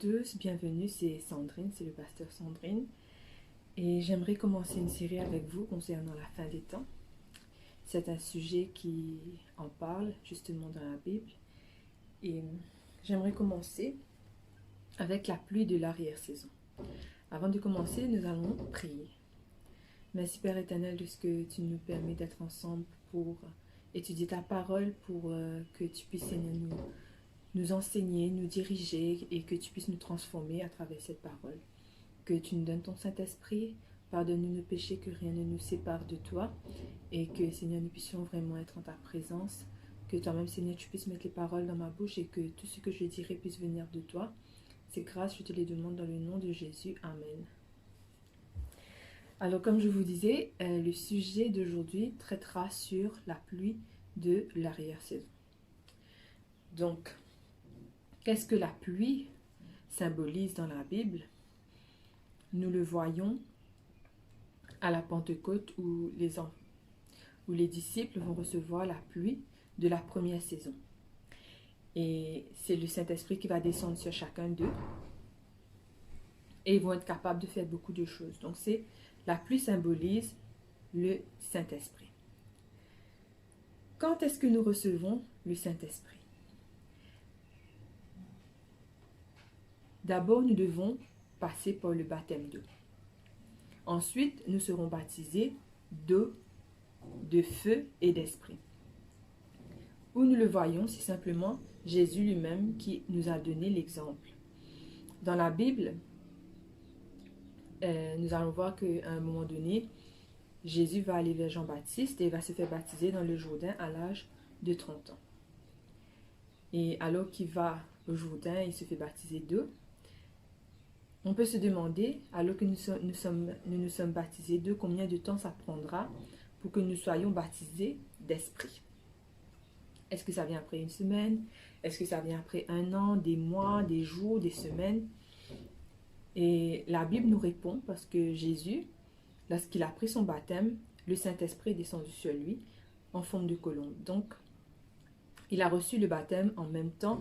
tous, bienvenue, c'est Sandrine, c'est le pasteur Sandrine. Et j'aimerais commencer une série avec vous concernant la fin des temps. C'est un sujet qui en parle justement dans la Bible. Et j'aimerais commencer avec la pluie de l'arrière-saison. Avant de commencer, nous allons prier. Merci Père éternel de ce que tu nous permets d'être ensemble pour étudier ta parole, pour que tu puisses Seigneur nous enseigner, nous diriger et que tu puisses nous transformer à travers cette parole. Que tu nous donnes ton Saint-Esprit, pardonne-nous nos péchés, que rien ne nous sépare de toi et que Seigneur nous puissions vraiment être en ta présence. Que toi-même Seigneur tu puisses mettre les paroles dans ma bouche et que tout ce que je dirai puisse venir de toi. Ces grâces je te les demande dans le nom de Jésus. Amen. Alors comme je vous disais, le sujet d'aujourd'hui traitera sur la pluie de l'arrière-saison. Donc, qu'est-ce que la pluie symbolise dans la Bible? Nous le voyons à la Pentecôte où les disciples vont recevoir la pluie de la première saison. Et c'est le Saint-Esprit qui va descendre sur chacun d'eux. Et ils vont être capables de faire beaucoup de choses. Donc la pluie symbolise le Saint-Esprit. Quand est-ce que nous recevons le Saint-Esprit? D'abord, nous devons passer par le baptême d'eau. Ensuite, nous serons baptisés d'eau, de feu et d'esprit. Où nous le voyons, c'est simplement Jésus lui-même qui nous a donné l'exemple. Dans la Bible, nous allons voir qu'à un moment donné, Jésus va aller vers Jean-Baptiste et va se faire baptiser dans le Jourdain à l'âge de 30 ans. Et alors qu'il va au Jourdain, il se fait baptiser d'eau. On peut se demander, alors que nous nous sommes baptisés d'eau, combien de temps ça prendra pour que nous soyons baptisés d'esprit. Est-ce que ça vient après une semaine? Est-ce que ça vient après un an, des mois, des jours, des semaines? Et la Bible nous répond parce que Jésus, lorsqu'il a pris son baptême, le Saint-Esprit est descendu sur lui en forme de colombe. Donc, il a reçu le baptême en même temps,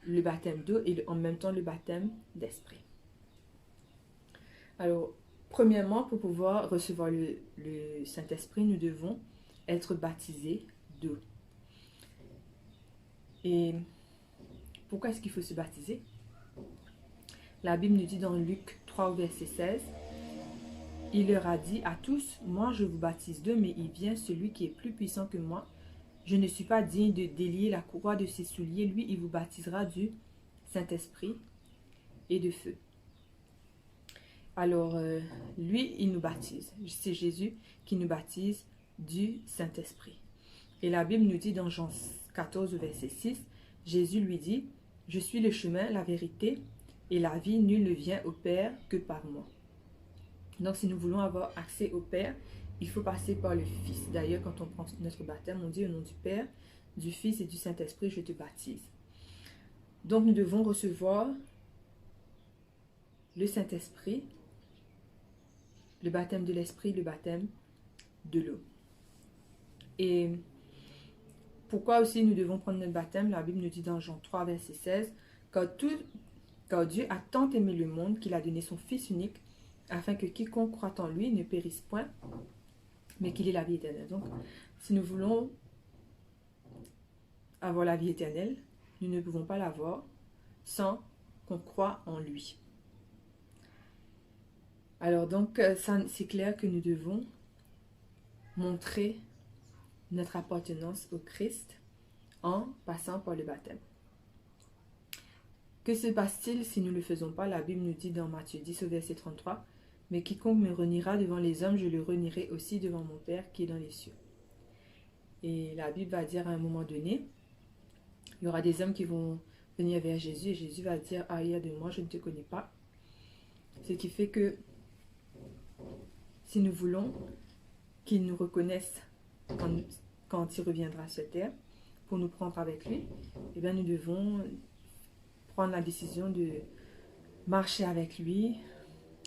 le baptême d'eau et en même temps le baptême d'esprit. Alors, premièrement, pour pouvoir recevoir le Saint-Esprit, nous devons être baptisés d'eau. Et pourquoi est-ce qu'il faut se baptiser? La Bible nous dit dans Luc 3, verset 16, « Il leur a dit à tous, moi je vous baptise d'eau, mais il vient celui qui est plus puissant que moi. Je ne suis pas digne de délier la courroie de ses souliers. Lui, il vous baptisera du Saint-Esprit et de feu. » Alors, lui, il nous baptise. C'est Jésus qui nous baptise du Saint-Esprit. Et la Bible nous dit dans Jean 14, verset 6, Jésus lui dit, « Je suis le chemin, la vérité et la vie. Nul ne vient au Père que par moi. » Donc, si nous voulons avoir accès au Père, il faut passer par le Fils. D'ailleurs, quand on prend notre baptême, on dit au nom du Père, du Fils et du Saint-Esprit, je te baptise. Donc, nous devons recevoir le Saint-Esprit, le baptême de l'Esprit, le baptême de l'eau. Et pourquoi aussi nous devons prendre notre baptême? La Bible nous dit dans Jean 3, verset 16, car Dieu a tant aimé le monde qu'il a donné son Fils unique, afin que quiconque croit en lui ne périsse point, mais qu'il ait la vie éternelle. Donc, si nous voulons avoir la vie éternelle, nous ne pouvons pas l'avoir sans qu'on croit en lui. Alors donc, c'est clair que nous devons montrer notre appartenance au Christ en passant par le baptême. Que se passe-t-il si nous ne le faisons pas? La Bible nous dit dans Matthieu 10 au verset 33, « Mais quiconque me reniera devant les hommes, je le renierai aussi devant mon Père qui est dans les cieux. » Et la Bible va dire à un moment donné, il y aura des hommes qui vont venir vers Jésus et Jésus va dire, « Arrière de moi, je ne te connais pas. » Ce qui fait que si nous voulons qu'il nous reconnaisse quand il reviendra sur terre pour nous prendre avec lui, eh bien nous devons prendre la décision de marcher avec lui,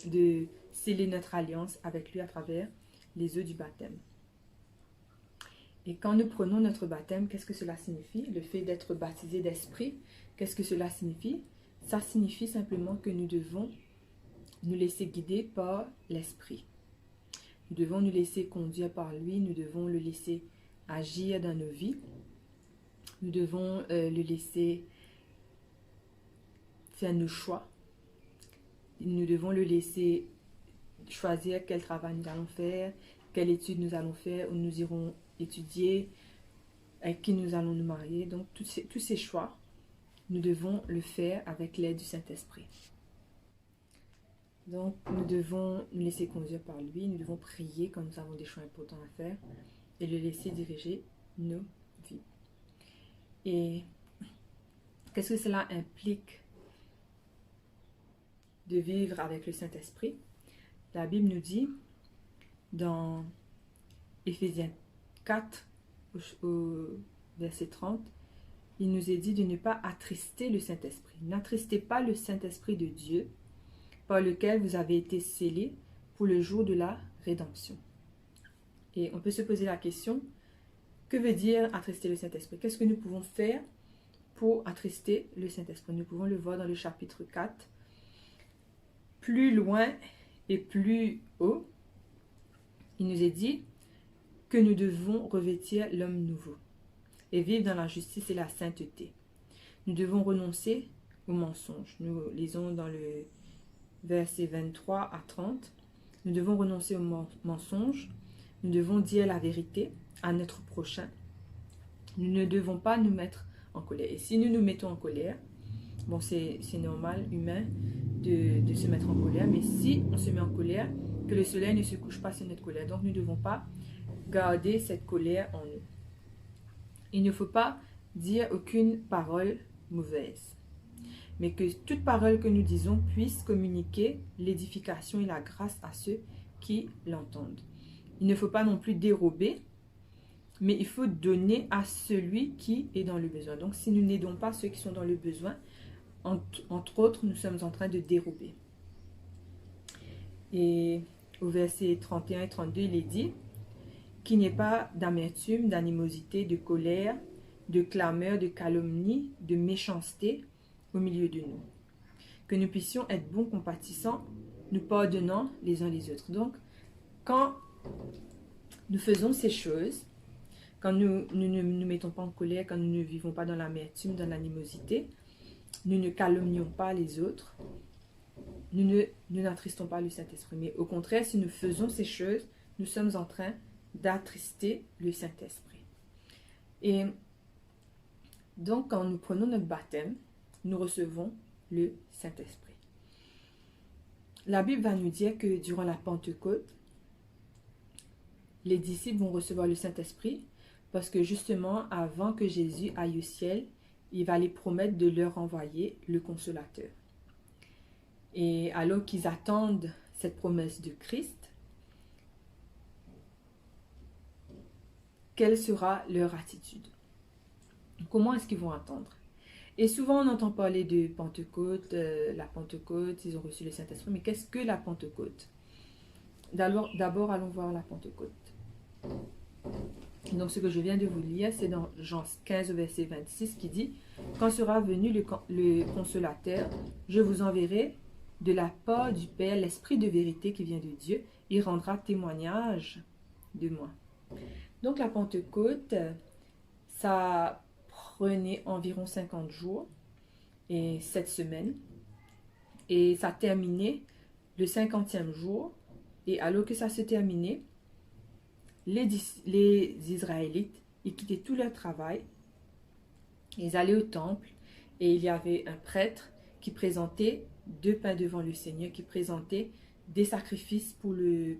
de sceller notre alliance avec lui à travers les eaux du baptême. Et quand nous prenons notre baptême, qu'est-ce que cela signifie? Le fait d'être baptisé d'esprit, qu'est-ce que cela signifie? Ça signifie simplement que nous devons nous laisser guider par l'Esprit. Nous devons nous laisser conduire par lui, nous devons le laisser agir dans nos vies. Nous devons le laisser faire nos choix. Nous devons le laisser choisir quel travail nous allons faire, quelle étude nous allons faire, où nous irons étudier, avec qui nous allons nous marier. Donc, tous ces choix, nous devons le faire avec l'aide du Saint-Esprit. Donc, nous devons nous laisser conduire par lui, nous devons prier quand nous avons des choix importants à faire et le laisser diriger nos vies. Et qu'est-ce que cela implique de vivre avec le Saint-Esprit? La Bible nous dit dans Éphésiens 4, au verset 30, il nous est dit de ne pas attrister le Saint-Esprit. N'attristez pas le Saint-Esprit de Dieu, par lequel vous avez été scellés pour le jour de la rédemption. Et on peut se poser la question, que veut dire attrister le Saint-Esprit? Qu'est-ce que nous pouvons faire pour attrister le Saint-Esprit? Nous pouvons le voir dans le chapitre 4. Plus loin et plus haut, il nous est dit que nous devons revêtir l'homme nouveau et vivre dans la justice et la sainteté. Nous devons renoncer au mensonge. Nous lisons dans le verset 23 à 30. Nous devons renoncer au mensonge. Nous devons dire la vérité à notre prochain. Nous ne devons pas nous mettre en colère. Et si nous nous mettons en colère, bon, c'est normal, humain, de se mettre en colère. Mais si on se met en colère, que le soleil ne se couche pas sur notre colère. Donc, nous ne devons pas garder cette colère en nous. Il ne faut pas dire aucune parole mauvaise, mais que toute parole que nous disons puisse communiquer l'édification et la grâce à ceux qui l'entendent. Il ne faut pas non plus dérober, mais il faut donner à celui qui est dans le besoin. Donc, si nous n'aidons pas ceux qui sont dans le besoin, entre autres, nous sommes en train de dérober. Et au verset 31 et 32, il est dit qu'il n'y ait pas d'amertume, d'animosité, de colère, de clameur, de calomnie, de méchanceté au milieu de nous. Que nous puissions être bons, compatissants, nous pardonnant les uns les autres. Donc, quand nous faisons ces choses, quand nous ne nous mettons pas en colère, quand nous ne vivons pas dans l'amertume, dans l'animosité, nous ne calomnions pas les autres, nous n'attristons pas le Saint-Esprit. Mais au contraire, si nous faisons ces choses, nous sommes en train d'attrister le Saint-Esprit. Et donc, quand nous prenons notre baptême, nous recevons le Saint-Esprit. La Bible va nous dire que durant la Pentecôte, les disciples vont recevoir le Saint-Esprit parce que justement, avant que Jésus aille au ciel, il va les promettre de leur envoyer le Consolateur. Et alors qu'ils attendent cette promesse de Christ, quelle sera leur attitude? Comment est-ce qu'ils vont attendre? Et souvent, on entend parler de Pentecôte, la Pentecôte, ils ont reçu le Saint-Esprit. Mais qu'est-ce que la Pentecôte? D'abord, allons voir la Pentecôte. Donc, ce que je viens de vous lire, c'est dans Jean 15, verset 26, qui dit « Quand sera venu le Consolateur, je vous enverrai de la part du Père l'Esprit de vérité qui vient de Dieu. Il rendra témoignage de moi. » Donc, la Pentecôte, ça prenait environ 50 jours et 7 semaines. Et ça terminait le 50e jour. Et alors que ça se terminait, les Israélites, ils quittaient tout leur travail. Ils allaient au temple et il y avait un prêtre qui présentait 2 pains devant le Seigneur, qui présentait des sacrifices pour le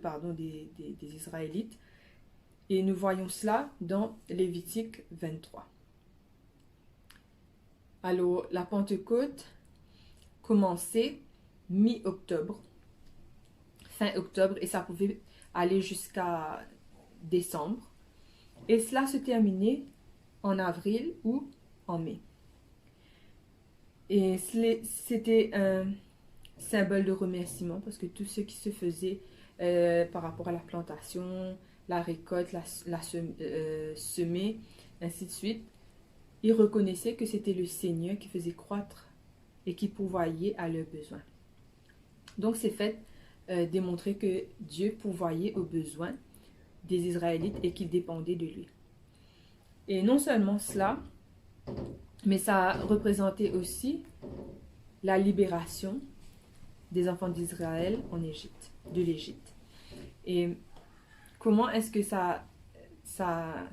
pardon des Israélites. Et nous voyons cela dans Lévitique 23. Alors, la Pentecôte commençait mi-octobre, fin octobre, et ça pouvait aller jusqu'à décembre. Et cela se terminait en avril ou en mai. Et c'était un symbole de remerciement parce que tout ce qui se faisait par rapport à la plantation, la récolte, la semer, ainsi de suite, ils reconnaissaient que c'était le Seigneur qui faisait croître et qui pourvoyait à leurs besoins. Donc c'est fait démontrer que Dieu pourvoyait aux besoins des Israélites et qu'ils dépendaient de lui. Et non seulement cela, mais ça représentait aussi la libération des enfants d'Israël en Égypte, de l'Égypte. Et comment est-ce que ça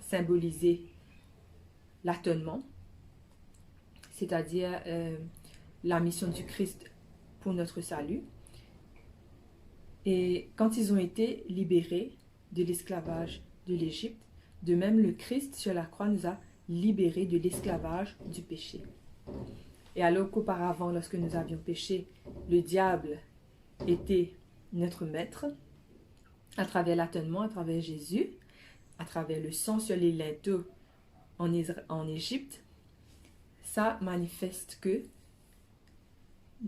symbolisait l'atonement, c'est-à-dire la mission du Christ pour notre salut. Et quand ils ont été libérés de l'esclavage de l'Égypte, de même le Christ sur la croix nous a libérés de l'esclavage du péché. Et alors qu'auparavant, lorsque nous avions péché, le diable était notre maître, à travers l'atonement, à travers Jésus, à travers le sang sur les linteaux en Égypte, ça manifeste que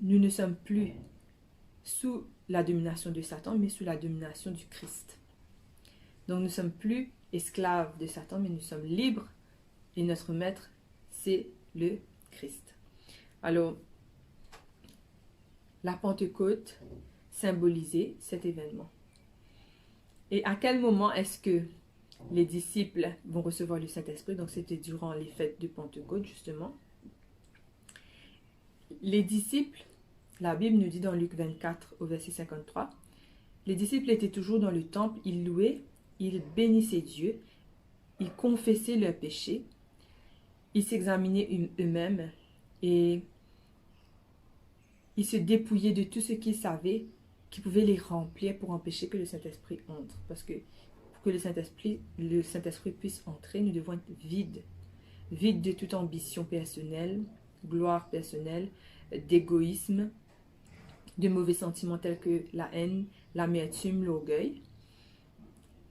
nous ne sommes plus sous la domination de Satan, mais sous la domination du Christ. Donc nous ne sommes plus esclaves de Satan, mais nous sommes libres et notre maître, c'est le Christ. Alors, la Pentecôte symbolisait cet événement. Et à quel moment est-ce que les disciples vont recevoir le Saint-Esprit? Donc c'était durant les fêtes de Pentecôte, justement. Les disciples, la Bible nous dit dans Luc 24 au verset 53, les disciples étaient toujours dans le temple, ils louaient, ils bénissaient Dieu, ils confessaient leurs péchés, ils s'examinaient eux-mêmes et ils se dépouillaient de tout ce qu'ils savaient qui pouvait les remplir pour empêcher que le Saint-Esprit entre. Parce que pour que le Saint-Esprit puisse entrer, nous devons être vides de toute ambition personnelle, gloire personnelle, d'égoïsme, de mauvais sentiments tels que la haine, l'amertume, l'orgueil.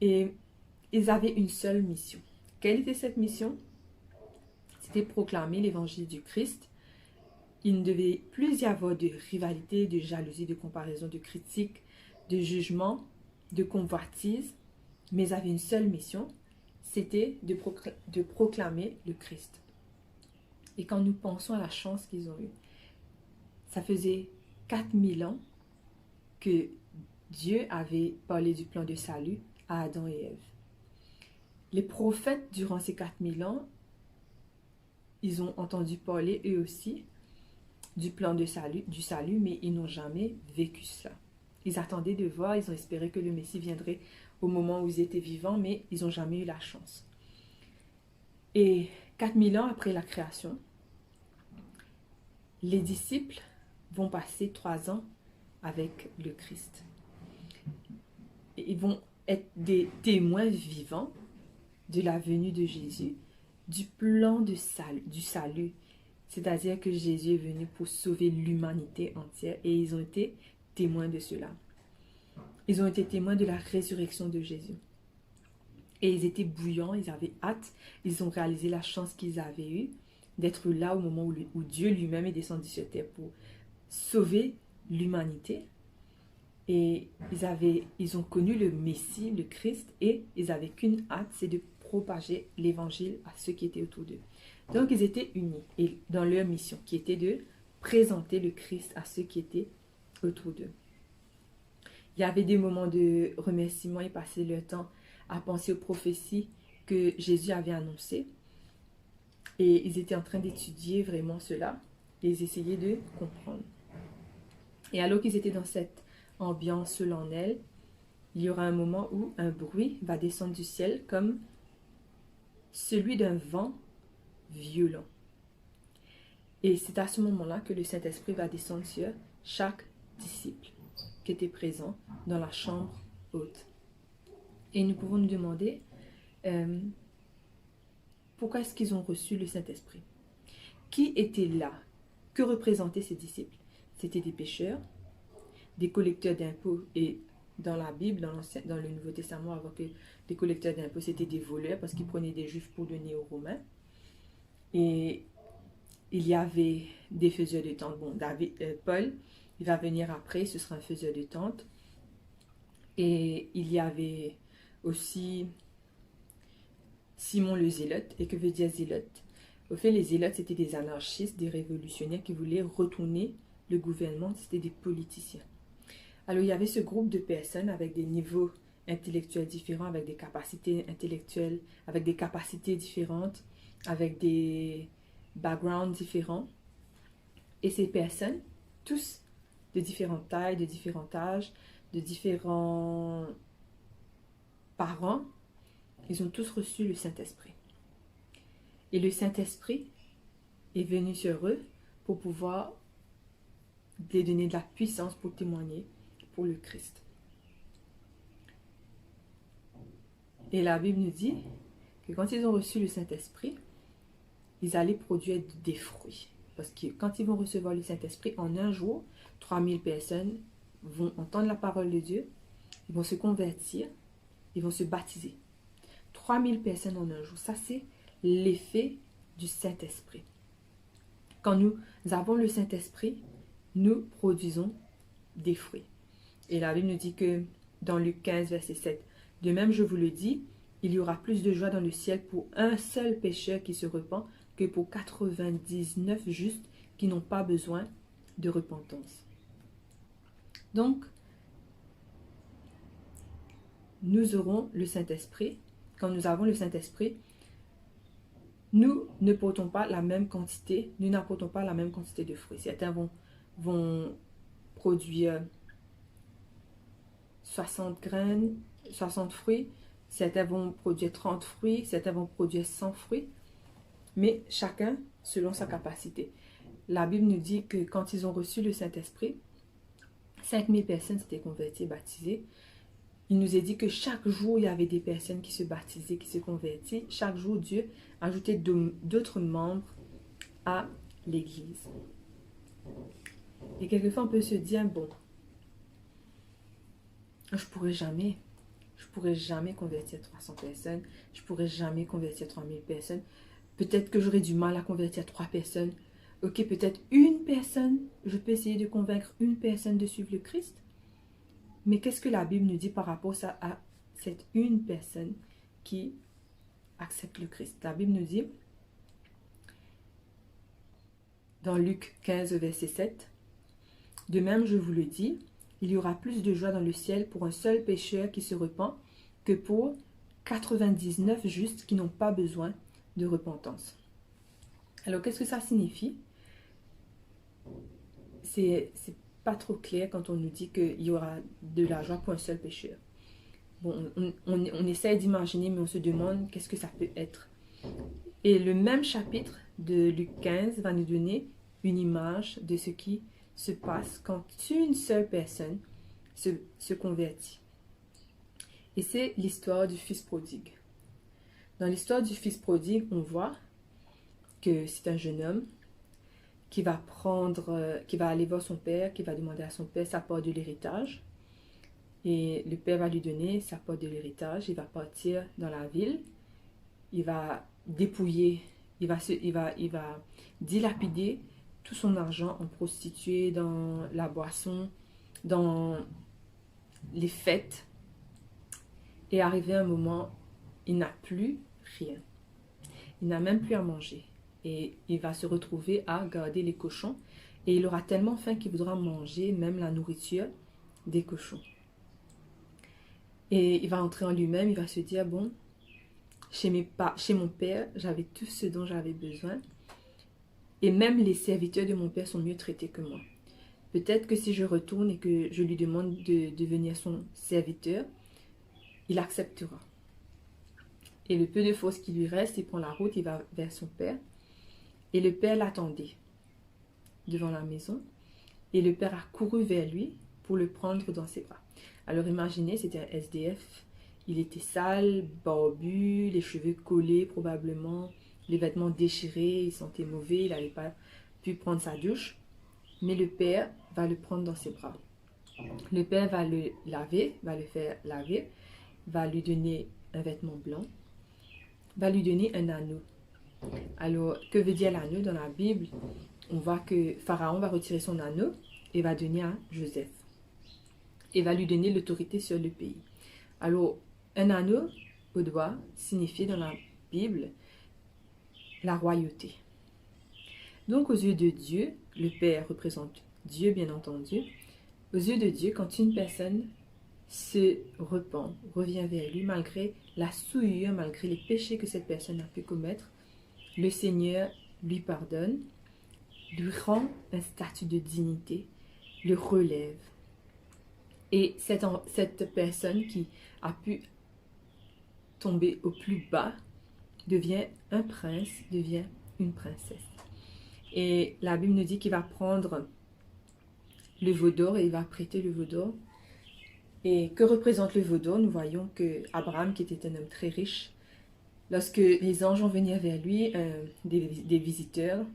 Et ils avaient une seule mission. Quelle était cette mission? C'était proclamer l'évangile du Christ. Il ne devait plus y avoir de rivalité, de jalousie, de comparaison, de critique, de jugement, de convoitise, mais ils avaient une seule mission, c'était de proclamer le Christ. Et quand nous pensons à la chance qu'ils ont eue, ça faisait 4000 ans que Dieu avait parlé du plan de salut à Adam et Ève. Les prophètes, durant ces 4000 ans, ils ont entendu parler eux aussi du plan de salut, du salut, mais ils n'ont jamais vécu cela. Ils attendaient de voir, ils ont espéré que le Messie viendrait au moment où ils étaient vivants, mais ils n'ont jamais eu la chance. Et 4000 ans après la création, les disciples vont passer 3 ans avec le Christ. Et ils vont être des témoins vivants de la venue de Jésus, du plan de salut, du salut. C'est-à-dire que Jésus est venu pour sauver l'humanité entière et ils ont été témoins de cela. Ils ont été témoins de la résurrection de Jésus. Et ils étaient bouillants, ils avaient hâte, ils ont réalisé la chance qu'ils avaient eue d'être là au moment où Dieu lui-même est descendu sur terre pour sauver l'humanité. Et ils ont connu le Messie, le Christ, et ils n'avaient qu'une hâte, c'est de propager l'évangile à ceux qui étaient autour d'eux. Donc ils étaient unis et dans leur mission, qui était de présenter le Christ à ceux qui étaient autour d'eux. Il y avait des moments de remerciement, ils passaient leur temps à penser aux prophéties que Jésus avait annoncées. Et ils étaient en train d'étudier vraiment cela, et ils essayaient de comprendre. Et alors qu'ils étaient dans cette ambiance solennelle, il y aura un moment où un bruit va descendre du ciel comme celui d'un vent violent. Et c'est à ce moment-là que le Saint-Esprit va descendre sur chaque disciple qui était présent dans la chambre haute. Et nous pouvons nous demander pourquoi est-ce qu'ils ont reçu le Saint-Esprit? Qui était là? Que représentaient ces disciples? C'était des pécheurs, des collecteurs d'impôts, et dans la Bible, dans le Nouveau Testament, avant que les collecteurs d'impôts, c'était des voleurs parce qu'ils prenaient des Juifs pour donner aux Romains. Et il y avait des faiseurs de tentes. Bon, Paul, il va venir après, ce sera un faiseur de tentes. Et il y avait aussi Simon le Zélote. Et que veut dire Zélote? Au fait, les zélotes, c'était des anarchistes, des révolutionnaires qui voulaient retourner le gouvernement, c'était des politiciens. Alors, il y avait ce groupe de personnes avec des niveaux intellectuels différents, avec des capacités intellectuelles, avec des capacités différentes, avec des backgrounds différents. Et ces personnes, tous de différentes tailles, de différents âges, de différents parents, ils ont tous reçu le Saint-Esprit. Et le Saint-Esprit est venu sur eux pour pouvoir les donner de la puissance pour témoigner pour le Christ. Et la Bible nous dit que quand ils ont reçu le Saint-Esprit, ils allaient produire des fruits. Parce que quand ils vont recevoir le Saint-Esprit, en un jour, 3000 personnes vont entendre la parole de Dieu, ils vont se convertir, ils vont se baptiser. 3000 personnes en un jour, ça c'est l'effet du Saint-Esprit. Quand nous avons le Saint-Esprit, nous produisons des fruits. Et la Bible nous dit que dans Luc 15, verset 7, « De même, je vous le dis, il y aura plus de joie dans le ciel pour un seul pécheur qui se repent que pour 99 justes qui n'ont pas besoin de repentance. » Donc, nous aurons le Saint-Esprit. Quand nous avons le Saint-Esprit, nous ne portons pas la même quantité, nous n'apportons pas la même quantité de fruits. Certains vont produire 60 graines, 60 fruits, certains vont produire 30 fruits, certains vont produire 100 fruits, mais chacun selon sa capacité. La Bible nous dit que quand ils ont reçu le Saint-Esprit, 5000 personnes s'étaient converties, baptisées. Il nous est dit que chaque jour, il y avait des personnes qui se baptisaient, qui se convertissaient. Chaque jour, Dieu ajoutait d'autres membres à l'Église. Et quelquefois, on peut se dire, bon, je pourrais jamais convertir 300 personnes, je pourrais jamais convertir 3000 personnes. Peut-être que j'aurais du mal à convertir 3 personnes. Ok, peut-être une personne, je peux essayer de convaincre une personne de suivre le Christ. Mais qu'est-ce que la Bible nous dit par rapport à cette une personne qui accepte le Christ? La Bible nous dit, dans Luc 15, verset 7, « De même, je vous le dis, il y aura plus de joie dans le ciel pour un seul pécheur qui se repent que pour 99 justes qui n'ont pas besoin de repentance. » Alors, qu'est-ce que ça signifie? C'est pas trop clair quand on nous dit qu'il y aura de la joie pour un seul pécheur. Bon, on essaie d'imaginer, mais on se demande qu'est-ce que ça peut être. Et le même chapitre de Luc 15 va nous donner une image de ce qui se passe quand une seule personne se convertit. Et c'est l'histoire du fils prodigue. Dans l'histoire du fils prodigue, on voit que c'est un jeune homme qui va aller voir son père, qui va demander à son père sa part de l'héritage. Et le père va lui donner sa part de l'héritage. Il va partir dans la ville. Il va dépouiller, il va dilapider tout son argent en prostituées, dans la boisson, dans les fêtes. Et arrivé un moment, il n'a plus rien. Il n'a même plus à manger. Et il va se retrouver à garder les cochons. Et il aura tellement faim qu'il voudra manger même la nourriture des cochons. Et il va entrer en lui-même, il va se dire, bon, chez mon père, j'avais tout ce dont j'avais besoin. Et même les serviteurs de mon père sont mieux traités que moi. Peut-être que si je retourne et que je lui demande de devenir son serviteur, il acceptera. Et le peu de force qui lui reste, il prend la route, il va vers son père. Et le père l'attendait devant la maison. Et le père a couru vers lui pour le prendre dans ses bras. Alors imaginez, c'était un SDF. Il était sale, barbu, les cheveux collés probablement, les vêtements déchirés, il sentait mauvais, il n'avait pas pu prendre sa douche. Mais le père va le prendre dans ses bras. Le père va le laver, va le faire laver, va lui donner un vêtement blanc, va lui donner un anneau. Alors, que veut dire l'anneau dans la Bible? On voit que Pharaon va retirer son anneau et va donner à Joseph. Et va lui donner l'autorité sur le pays. Alors, un anneau au doigt signifie dans la Bible la royauté. Donc aux yeux de Dieu, le Père représente Dieu bien entendu. Aux yeux de Dieu, quand une personne se repent, revient vers lui malgré la souillure, malgré les péchés que cette personne a pu commettre, le Seigneur lui pardonne, lui rend un statut de dignité, le relève. Et cette personne qui a pu tomber au plus bas devient un prince, devient une princesse. Et la Bible nous dit qu'il va prendre le veau d'or et il va prêter le veau d'or. Et que représente le veau d'or? Nous voyons que Abraham, qui était un homme très riche, lorsque les anges vont venir vers lui, des visiteurs,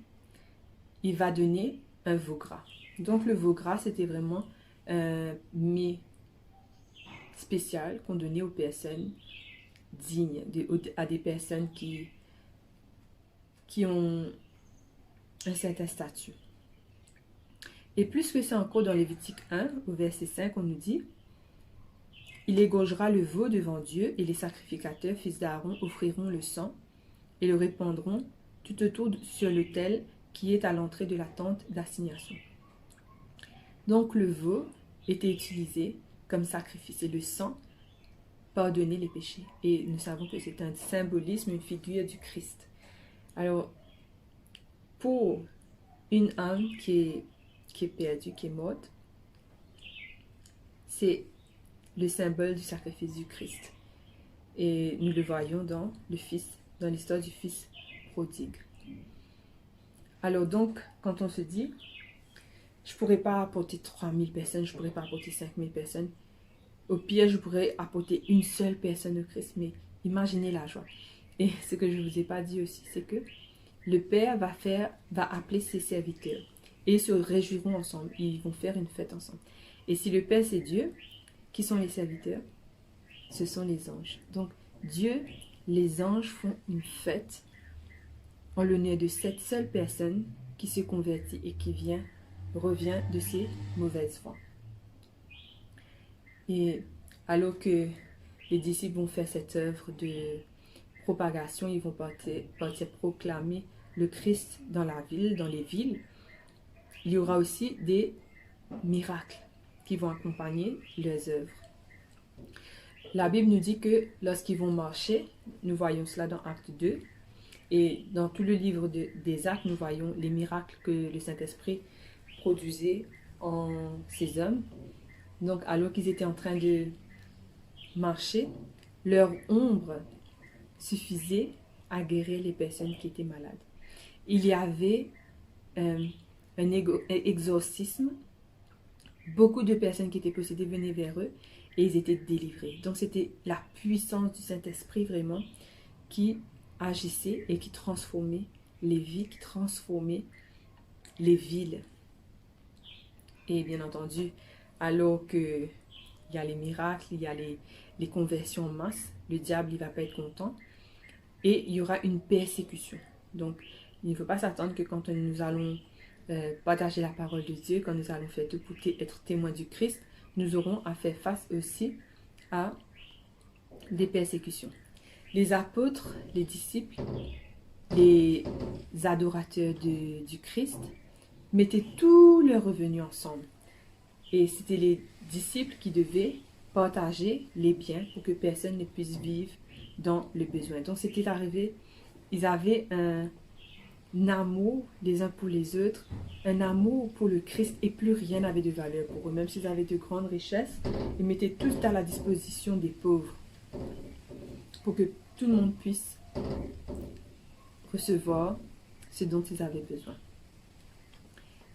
il va donner un veau gras. Donc le veau gras, c'était vraiment un mets spécial qu'on donnait aux personnes dignes, à des personnes qui ont un certain statut. Et plus que ça encore, dans Lévitique 1, au verset 5, on nous dit: il égorgera le veau devant Dieu, et les sacrificateurs, fils d'Aaron, offriront le sang et le répandront tout autour sur l'autel qui est à l'entrée de la tente d'assignation. Donc le veau était utilisé comme sacrifice et le sang pardonnait les péchés. Et nous savons que c'est un symbolisme, une figure du Christ. Alors, pour une âme qui est perdue, qui est morte, c'est le symbole du sacrifice du Christ. Et nous le voyons dans l'histoire du fils prodigue. Alors donc, quand on se dit, je ne pourrais pas apporter 3000 personnes, je ne pourrais pas apporter 5000 personnes, au pire, je pourrais apporter une seule personne au Christ, mais imaginez la joie. Et ce que je ne vous ai pas dit aussi, c'est que le Père va appeler ses serviteurs et ils se réjouiront ensemble, ils vont faire une fête ensemble. Et si le Père c'est Dieu, qui sont les serviteurs? Ce sont les anges. Donc Dieu, les anges font une fête en l'honneur de cette seule personne qui se convertit et qui revient de ses mauvaises voies. Et alors que les disciples vont faire cette œuvre de propagation, ils vont partir proclamer le Christ dans la ville, dans les villes, il y aura aussi des miracles qui vont accompagner leurs œuvres. La Bible nous dit que lorsqu'ils vont marcher, nous voyons cela dans Acte 2, et dans tout le livre des Actes, nous voyons les miracles que le Saint-Esprit produisait en ces hommes. Donc, alors qu'ils étaient en train de marcher, leur ombre suffisait à guérir les personnes qui étaient malades. Il y avait un exorcisme. Beaucoup de personnes qui étaient possédées venaient vers eux et ils étaient délivrés. Donc, c'était la puissance du Saint-Esprit vraiment qui agissait et qui transformait les vies, qui transformait les villes. Et bien entendu, alors qu'il y a les miracles, il y a les conversions en masse, le diable, il ne va pas être content. Et il y aura une persécution. Donc, il ne faut pas s'attendre que quand nous allons partager la parole de Dieu, quand nous allons faire tout pour être témoins du Christ, nous aurons à faire face aussi à des persécutions. Les apôtres, les disciples, les adorateurs du Christ mettaient tous leurs revenus ensemble. Et c'était les disciples qui devaient partager les biens pour que personne ne puisse vivre dans le besoin. Donc c'était arrivé, ils avaient un amour les uns pour les autres, un amour pour le Christ et plus rien n'avait de valeur pour eux. Même s'ils avaient de grandes richesses, ils mettaient tout à la disposition des pauvres pour que tout le monde puisse recevoir ce dont ils avaient besoin.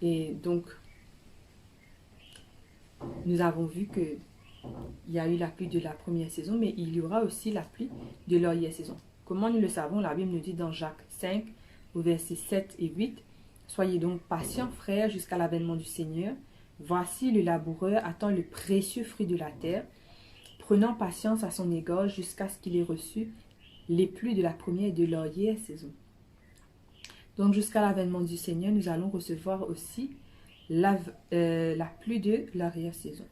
Et donc, nous avons vu qu'il y a eu la pluie de la première saison, mais il y aura aussi la pluie de l'arrière-saison. Comment nous le savons? La Bible nous dit dans Jacques 5, au verset 7 et 8, « Soyez donc patients, frères, jusqu'à l'avènement du Seigneur. Voici le laboureur attend le précieux fruit de la terre, prenant patience à son égard jusqu'à ce qu'il ait reçu les pluies de la première et de l'arrière-saison. » Donc jusqu'à l'avènement du Seigneur, nous allons recevoir aussi la pluie de l'arrière-saison.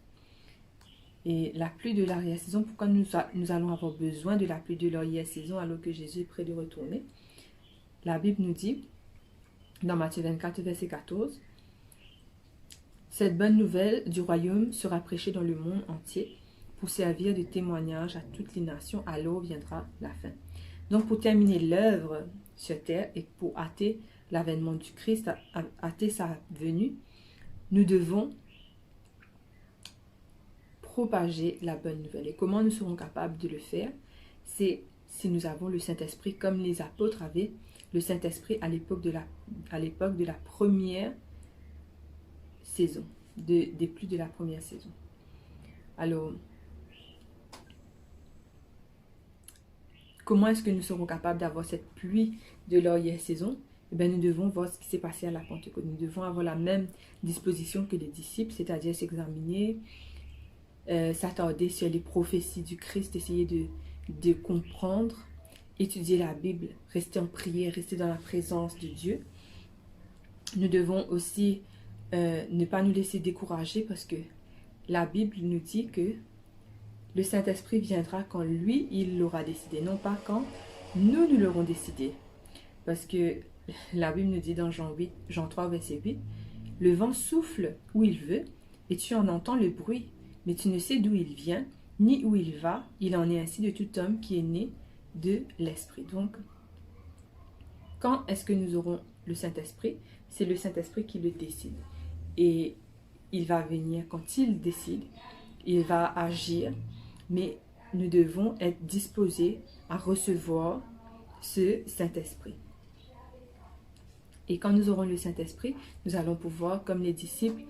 Et la pluie de l'arrière-saison, pourquoi nous allons avoir besoin de la pluie de l'arrière-saison alors que Jésus est près de retourner? la Bible nous dit, dans Matthieu 24, verset 14, « Cette bonne nouvelle du royaume sera prêchée dans le monde entier pour servir de témoignage à toutes les nations, alors viendra la fin. » Donc, pour terminer l'œuvre sur terre et pour hâter l'avènement du Christ, hâter sa venue, nous devons propager la bonne nouvelle. Et comment nous serons capables de le faire? C'est si nous avons le Saint-Esprit, comme les apôtres avaient le Saint-Esprit à l'époque de la première saison, des pluies de la première saison. Alors, comment est-ce que nous serons capables d'avoir cette pluie de l'arrière-saison? Eh bien, nous devons voir ce qui s'est passé à la Pentecôte. Nous devons avoir la même disposition que les disciples, c'est-à-dire s'examiner, s'attarder sur les prophéties du Christ, essayer de comprendre, étudier la Bible, rester en prière, rester dans la présence de Dieu. Nous devons aussi ne pas nous laisser décourager parce que la Bible nous dit que le Saint-Esprit viendra quand lui, il l'aura décidé, non pas quand nous l'aurons décidé. Parce que la Bible nous dit dans Jean 3, verset 8, « Le vent souffle où il veut et tu en entends le bruit, mais tu ne sais d'où il vient, ni où il va. Il en est ainsi de tout homme qui est né de l'Esprit. » Donc, quand est-ce que nous aurons le Saint-Esprit? C'est le Saint-Esprit qui le décide. Et il va venir quand il décide. Il va agir. Mais nous devons être disposés à recevoir ce Saint-Esprit. Et quand nous aurons le Saint-Esprit, nous allons pouvoir, comme les disciples,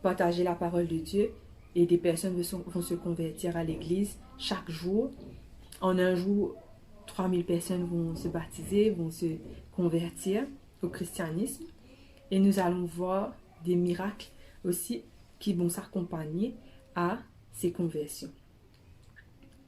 partager la parole de Dieu et des personnes vont se convertir à l'Église chaque jour. En un jour, 3000 personnes vont se baptiser, vont se convertir au christianisme. Et nous allons voir des miracles aussi qui vont s'accompagner à ces conversions.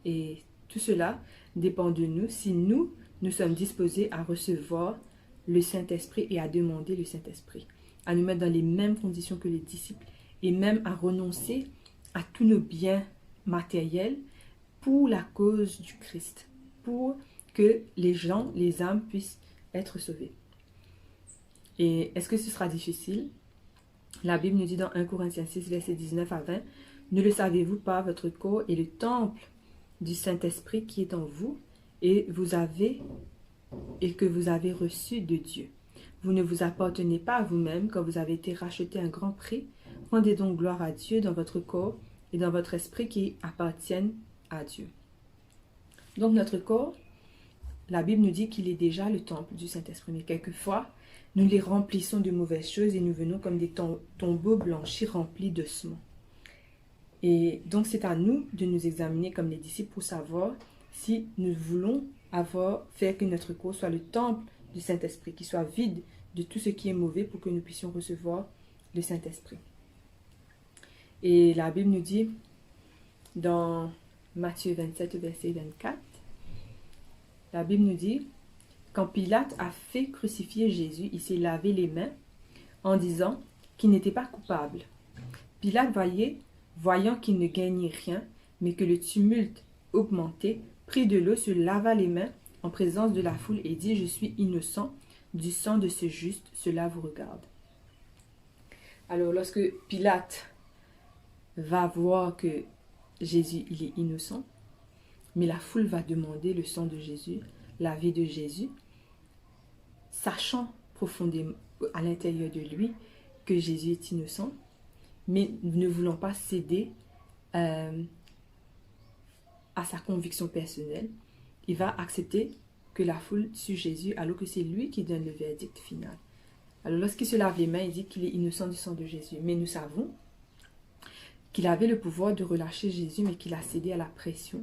Et tout cela dépend de nous, si nous sommes disposés à recevoir le Saint-Esprit et à demander le Saint-Esprit, à nous mettre dans les mêmes conditions que les disciples et même à renoncer à tous nos biens matériels pour la cause du Christ, pour que les gens, les âmes puissent être sauvées. Et est-ce que ce sera difficile? La Bible nous dit dans 1 Corinthiens 6, versets 19 à 20, « Ne le savez-vous pas, votre corps est le temple du Saint-Esprit qui est en vous et que vous avez reçu de Dieu. Vous ne vous appartenez pas à vous-même quand vous avez été racheté un grand prix. Rendez donc gloire à Dieu dans votre corps et dans votre esprit qui appartiennent à Dieu. » Donc notre corps, la Bible nous dit qu'il est déjà le temple du Saint-Esprit. Mais quelquefois, nous les remplissons de mauvaises choses et nous venons comme des tombeaux blanchis remplis d'ossements. Et donc c'est à nous de nous examiner comme les disciples pour savoir si nous voulons faire que notre corps soit le temple du Saint-Esprit, qui soit vide de tout ce qui est mauvais pour que nous puissions recevoir le Saint-Esprit. Et la Bible nous dit dans Matthieu 27, verset 24, la Bible nous dit, quand Pilate a fait crucifier Jésus, il s'est lavé les mains en disant qu'il n'était pas coupable. Pilate voyant qu'il ne gagnait rien, mais que le tumulte augmentait, prit de l'eau, se lava les mains en présence de la foule et dit, « Je suis innocent du sang de ce juste, cela vous regarde. » Alors lorsque Pilate va voir que Jésus, il est innocent, mais la foule va demander le sang de Jésus, la vie de Jésus, sachant profondément à l'intérieur de lui que Jésus est innocent, mais ne voulant pas céder à sa conviction personnelle, il va accepter que la foule tue Jésus alors que c'est lui qui donne le verdict final. Alors lorsqu'il se lave les mains, il dit qu'il est innocent du sang de Jésus. Mais nous savons qu'il avait le pouvoir de relâcher Jésus, mais qu'il a cédé à la pression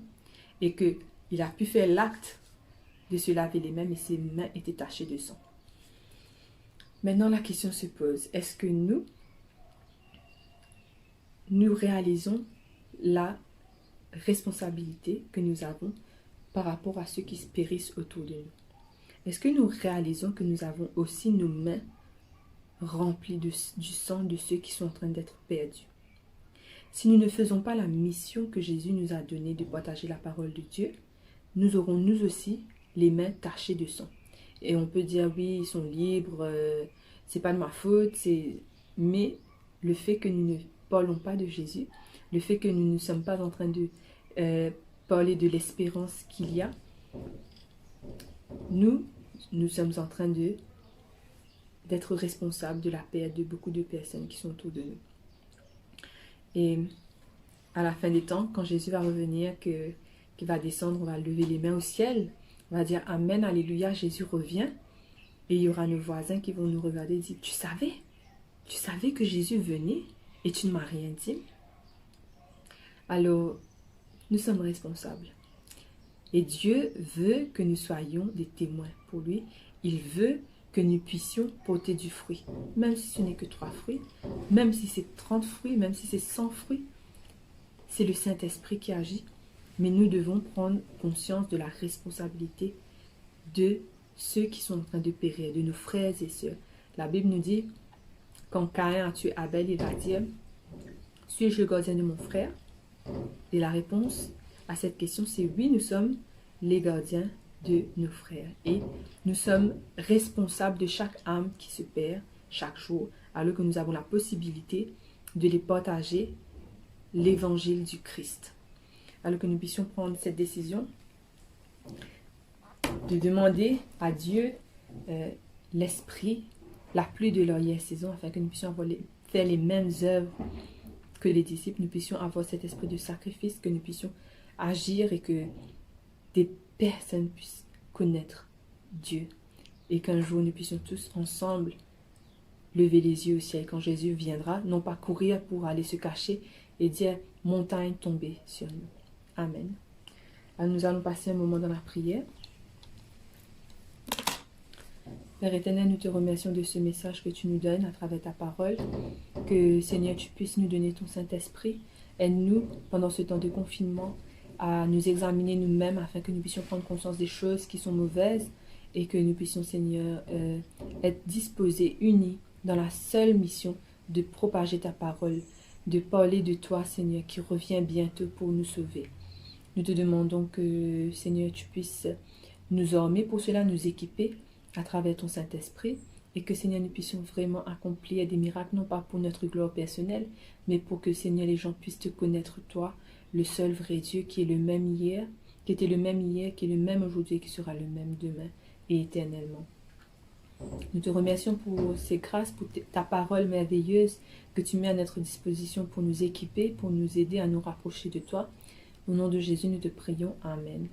et qu'il a pu faire l'acte de se laver les mains, mais ses mains étaient tachées de sang. Maintenant, la question se pose, est-ce que nous réalisons la responsabilité que nous avons par rapport à ceux qui se périssent autour de nous? Est-ce que nous réalisons que nous avons aussi nos mains remplies du sang de ceux qui sont en train d'être perdus? Si nous ne faisons pas la mission que Jésus nous a donnée de partager la parole de Dieu, nous aurons nous aussi les mains tachées de sang. Et on peut dire, oui, ils sont libres, c'est pas de ma faute. Mais le fait que nous ne parlons pas de Jésus, le fait que nous ne sommes pas en train de parler de l'espérance qu'il y a, nous sommes en train d'être responsables de la perte de beaucoup de personnes qui sont autour de nous. Et à la fin des temps, quand Jésus va revenir, qu'il va descendre, on va lever les mains au ciel, on va dire Amen, Alléluia, Jésus revient. Et il y aura nos voisins qui vont nous regarder et dire, tu savais que Jésus venait et tu ne m'as rien dit. Alors, nous sommes responsables. Et Dieu veut que nous soyons des témoins pour lui. Il veut que nous puissions porter du fruit. Même si ce n'est que 3 fruits, même si c'est 30 fruits, même si c'est 100 fruits. C'est le Saint-Esprit qui agit. Mais nous devons prendre conscience de la responsabilité de ceux qui sont en train de périr, de nos frères et sœurs. La Bible nous dit, quand Caïn a tué Abel, il va dire, suis-je le gardien de mon frère? Et la réponse à cette question, c'est oui, nous sommes les gardiens de nos frères. Et nous sommes responsables de chaque âme qui se perd chaque jour, alors que nous avons la possibilité de les partager l'évangile du Christ. Alors que nous puissions prendre cette décision de demander à Dieu l'esprit, la pluie de l'arrière-saison, afin que nous puissions faire les mêmes œuvres que les disciples, nous puissions avoir cet esprit de sacrifice, que nous puissions agir et que des personnes puissent connaître Dieu. Et qu'un jour nous puissions tous ensemble lever les yeux au ciel quand Jésus viendra, non pas courir pour aller se cacher et dire montagne tombée sur nous. Amen. Alors nous allons passer un moment dans la prière. Père éternel, nous te remercions de ce message que tu nous donnes à travers ta parole. Que Seigneur, tu puisses nous donner ton Saint-Esprit. Aide-nous pendant ce temps de confinement à nous examiner nous-mêmes afin que nous puissions prendre conscience des choses qui sont mauvaises et que nous puissions, Seigneur, être disposés, unis dans la seule mission de propager ta parole, de parler de toi, Seigneur, qui revient bientôt pour nous sauver. Nous te demandons que, Seigneur, tu puisses nous armer pour cela, nous équiper à travers ton Saint-Esprit et que, Seigneur, nous puissions vraiment accomplir des miracles, non pas pour notre gloire personnelle, mais pour que, Seigneur, les gens puissent te connaître, toi, le seul vrai Dieu qui est le même hier, qui était le même hier, qui est le même aujourd'hui et qui sera le même demain et éternellement. Nous te remercions pour ces grâces, pour ta parole merveilleuse que tu mets à notre disposition pour nous équiper, pour nous aider à nous rapprocher de toi. Au nom de Jésus, nous te prions. Amen.